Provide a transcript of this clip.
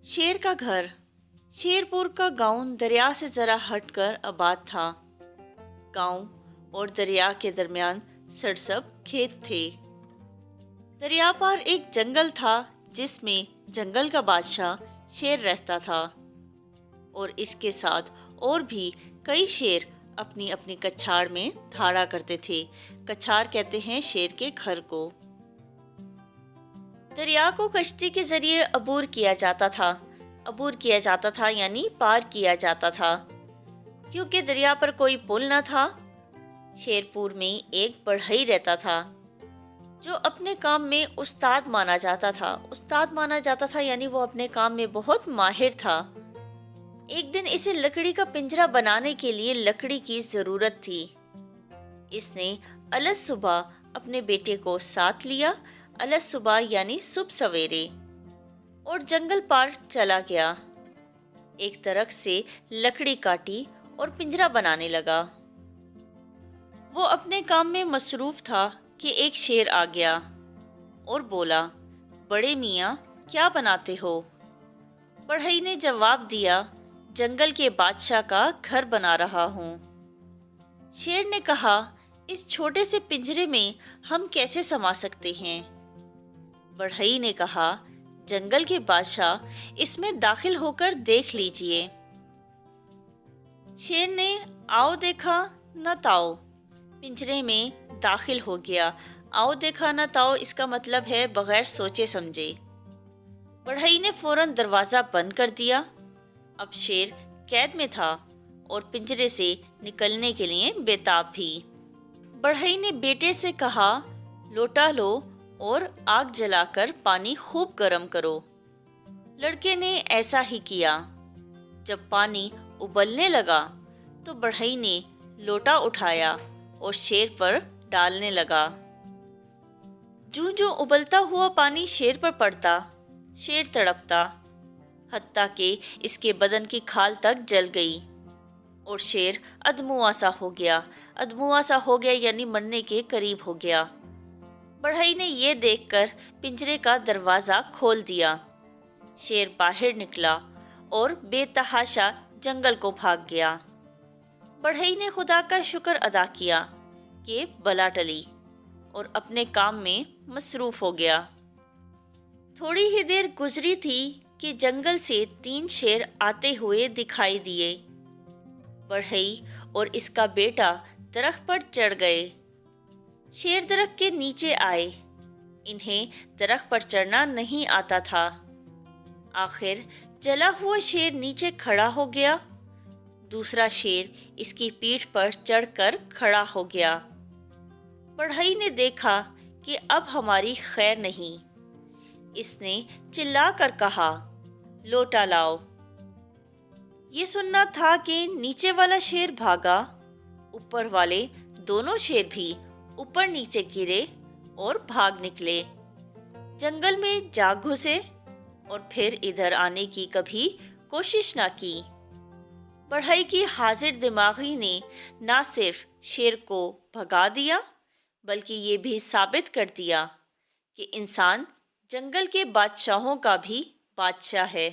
शेर का घर। शेरपुर का गांव दरिया से ज़रा हटकर आबाद था। गांव और दरिया के दरमियान सरसब खेत थे। दरिया पार एक जंगल था जिसमें जंगल का बादशाह शेर रहता था और इसके साथ और भी कई शेर अपनी अपनी कछाड़ में धारा करते थे। कछाड़ कहते हैं शेर के घर को। दरिया को कश्ती के जरिए अबूर किया जाता था यानी पार किया जाता था। क्योंकि दरिया पर कोई पुल न था, शेरपुर में एक बढ़ई रहता था जो अपने काम में उस्ताद माना जाता था यानी वो अपने काम में बहुत माहिर था। एक दिन इसे लकड़ी का पिंजरा बनाने के लिए लकड़ी की जरूरत थी। इसने अलग सुबह अपने बेटे को साथ लिया, अलग सुबह यानी सुबह सवेरे, और जंगल पार चला गया। एक दरख्त से लकड़ी काटी और पिंजरा बनाने लगा। वो अपने काम में मसरूफ था कि एक शेर आ गया और बोला, बड़े मियाँ क्या बनाते हो? बढ़ई ने जवाब दिया, जंगल के बादशाह का घर बना रहा हूँ। शेर ने कहा, इस छोटे से पिंजरे में हम कैसे समा सकते हैं? बढ़ई ने कहा, जंगल के बादशाह इसमें दाखिल होकर देख लीजिए। शेर ने आओ देखा न ताओ पिंजरे में दाखिल हो गया। आओ देखा न ताओ इसका मतलब है बगैर सोचे समझे। बढ़ई ने फौरन दरवाजा बंद कर दिया। अब शेर कैद में था और पिंजरे से निकलने के लिए बेताब भी। बढ़ई ने बेटे से कहा, लोटा लो और आग जलाकर पानी खूब गर्म करो। लड़के ने ऐसा ही किया। जब पानी उबलने लगा तो बढ़ई ने लोटा उठाया और शेर पर डालने लगा। जूं जूं उबलता हुआ पानी शेर पर पड़ता, शेर तड़पता, हत्ता कि इसके बदन की खाल तक जल गई और शेर अधमुआ सा हो गया यानी मरने के करीब हो गया। बढ़ई ने ये देखकर पिंजरे का दरवाज़ा खोल दिया। शेर बाहर निकला और बेतहाशा जंगल को भाग गया। बढ़ई ने खुदा का शुक्र अदा किया कि बला टली और अपने काम में मसरूफ हो गया। थोड़ी ही देर गुजरी थी कि जंगल से 3 शेर आते हुए दिखाई दिए। बढ़ई और इसका बेटा दरख्त पर चढ़ गए। शेर दरख्त के नीचे आए। इन्हें दरख्त पर चढ़ना नहीं आता था। आखिर जला हुआ शेर नीचे खड़ा हो गया। दूसरा शेर इसकी पीठ पर चढ़कर खड़ा हो गया। बढ़ई ने देखा कि अब हमारी खैर नहीं। इसने चिल्लाकर कहा, लोटा लाओ। ये सुनना था कि नीचे वाला शेर भागा। ऊपर वाले दोनों शेर भी ऊपर नीचे गिरे और भाग निकले। जंगल में जा घुसे और फिर इधर आने की कभी कोशिश ना की। बढ़ई की हाजिर दिमागी ने ना सिर्फ शेर को भगा दिया बल्कि ये भी साबित कर दिया कि इंसान जंगल के बादशाहों का भी बादशाह है।